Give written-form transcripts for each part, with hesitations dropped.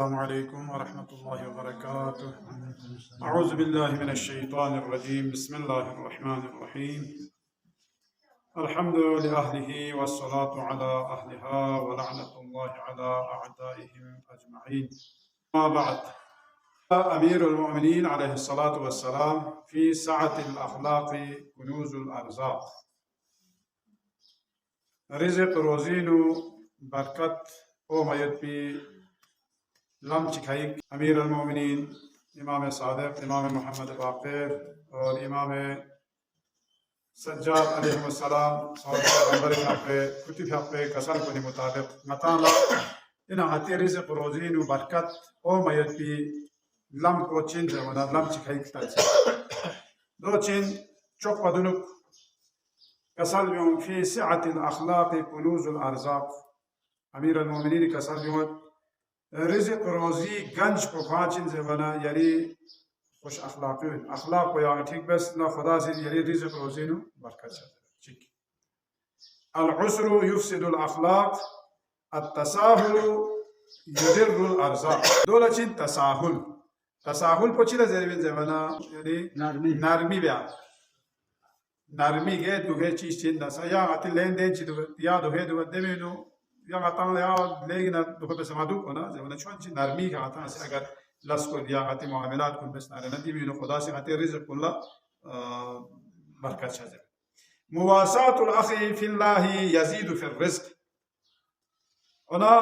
अस्सलामुअलैकुम वरहमतुल्लाहि वबरकातुह। अऊज़ु बिल्लाहि मिनश्शैतानिर रजीम। बिस्मिल्लाहिर रहमानिर रहीम। अल्हम्दुलिल्लाहि अहलिही वस्सलातु अला अहलिहा व लअनतुल्लाहि अला अअदाइहिम अजमईन। अम्मा बअद। अमीरुल मोमिनीन अलैहिस्सलातु वस्सलाम फी सअतिल अखलाक़ि कुनूजुल अर्ज़ाक़। रिज़्क़ रोज़ीनु बरकत ओ मयत लम चिखाइक अमीर अल-मोमिनीन इमाम सादिक इमाम मोहम्मद बाक़िर और इमाम सज्जाद अलैहिस्सलाम और पैगंबर हक़ कुतुब हक़ कसर को मुताबिक मताला इन आती रिज़्क़ रोज़ीन बरकत ओ मयत भी लम को चिन जवना लम चिखाइक तलसे दो चिन चौक पदुनुक कसर यूं फी सिअतिल अखलाक़ कुनूजुल अर्ज़ाक़। अमीर अल-मोमिनीन कसर यूं रिज़्क़ रोज़ी गंज को पाँचिन से बना यारी खुश अखलाक़ अखलाक़ को यहाँ ठीक बस ना खुदा से यारी रिज़्क़ रोज़ी नु बरकत ठीक। अल-उसरु युफ़सिदुल अखलाक़ अत-तसाहुलु युदिर्रुल अर्ज़ाक़। दोला चिन तसाहुल तसाहुल पोचिला ज़ेरबिन ज़माना यानी नरमी ब्या नरमी के दुगे चीज़ चिन दसा या आती लेन देन चिदु या दुगे देमेनु yang atang ya legi na duka bes madu kona ज़माना चुन ची नरमी का आता है अगर लस को या आती मामलात को बस नारे नदी भी नो खुदा से आते रिज़्क़ कुल्ला बरकत छाजे। मुवासातुल अख़ी फ़िल्लाहि यज़ीदु फ़िर रिज़्क़। ओना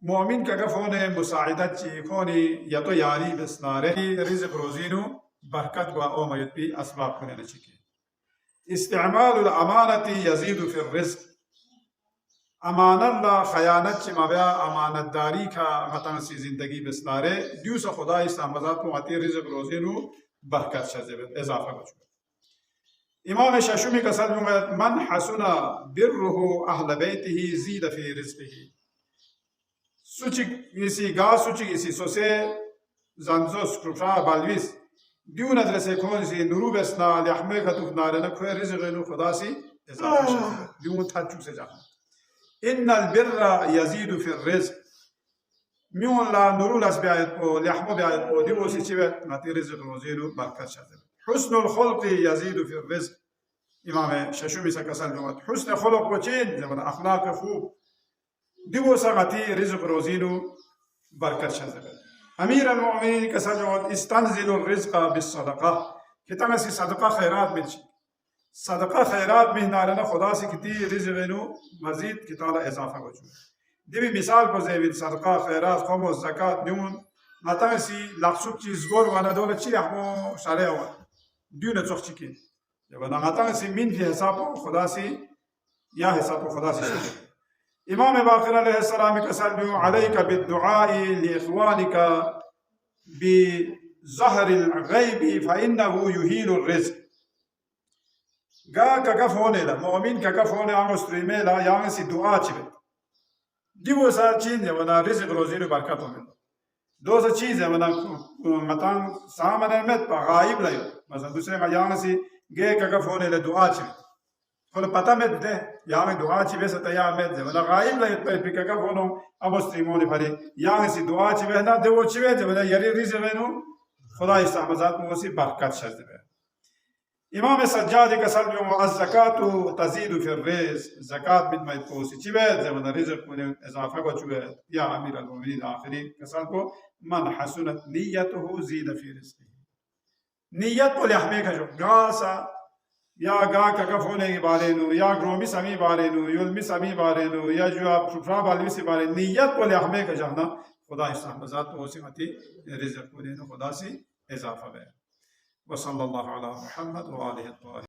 मोमिन का गफ़ोने मुसाइदत ची खोनी या तो यारी बस नारे रिज़्क़ रोज़ीनु बरकत वा ओ मयत भी असबाब कोने न चिके। इस्तेमालुल अमानती यज़ीदु फ़िर रिज़्क़। अमानत ला खयानत ची मबया अमानत दारी का मतन सी जिंदगी बिस्नारे दूस खुदा इस्लामजात को आती रिज़्क़ रोज़ीनु बरकत छाजे इजाफा बचो। इमाम शशुमी का सल मन हसुना बिर्रुहु अहल बैतिही ज़ीद फी रिज़्क़िही। सुची इसी गा सुची इसी सोसे ज़ंजो स्क्रूफा बालविस दिउ नदरसे कौन सी नूरू बेसना लहमे का तुफ़नारे न खोए रिज़्क़ नु खुदा सी इजाफा छाजे दिउ थाचू से जाना। इन्नल बिर्रा यज़ीदु फ़िर रिज़्क़। म्यून ला नूरुलस ब्यायत को लहमो ब्यायत को दिवो सी चिवत नाती रिज़्क़ रोज़ीनु बरकत छाजे। हुस्नुल खुल्क़ि यज़ीदु फ़िर रिज़्क़। इमाम शशुमी से कसर जुमत हुस्न खुल्क़ को चेन जब अखलाक़ खूब दिवो सा नाती रिज़्क़ रोज़ीनु बरकत छाजे। अमीर अल-मोमिनीन कसर जुमत इस्तंज़िलुर रिज़्क़ बिस्सदक़ा। कितना सी सदका खैरात मिलची सदका खैरात में नारना खुदा से किती रिज़्क़ नु मज़ीद किताला इजाफा बचो। दिवी मिसाल पर ज़ेविन सदका खैरात खमो ज़कात न्यून माता सी लाखसुक चीज़ गोर वाना दौलत ची हमो शारे हुआ दियो न चौक चिके जब ना माता सी मिन भी हिसाब खुदा से या हिसाब खुदा से इमाम बाक़िर अलैहिस्सलाम का सल्लु अलैका बिद्दुआई लिइख्वानिका बिज़हरिल ग़ैबि फ़इन्नहु युहीलुर रिज़्क़। गा का गफ़ोने ला मोमिन का गफ़ोने आमस्त्री में ला यांग सी दुआ चिबे दिवो सा चीज़ है वना रिज़्क़ रोज़ीनु बरकत होने दो सा चीज़ है वना मतान सामने में गायब लायो मसलन दूसरे का यांग सी गे का गफ़ोने ला दुआ चिबे खोल पता में दे यांग दुआ चिबे सा तैयार में दे वना गायब लायो पे पिका गफ़ोनो आमस्त्री मोने भरे यांग सी दुआ चिबे ना दे वो चिबे जब वना यरी रिज़्क़ नु खुदा इस्लामजात में उसी बरकत छाजे। इमाम सज्जाद का सल्लु अज़्ज़कातु तज़ीदु फ़िर रिज़्क़। ज़कात बिन मत को सिचिबे जब रिज़्क़ को इजाफा को चुए या अमीर अल-मोमिनीन आखिरी कसल को मन हसनत नियतुहु ज़ीद फ़ी रिज़्क़िही। नियत को लहमे का जो गासा या गा का गफ़ोने के बारे नु या ग्रोमी समी बारे नु युल्मी समी बारे नु या जो आप फुफरा बालवी से बारे नियत को लहमे का जाना खुदा इस्लाम ज़ात को सिमती रिज़्क़ को खुदा से इजाफा है। वसल्लल्लाहु अला मुहम्मद व आलिहि।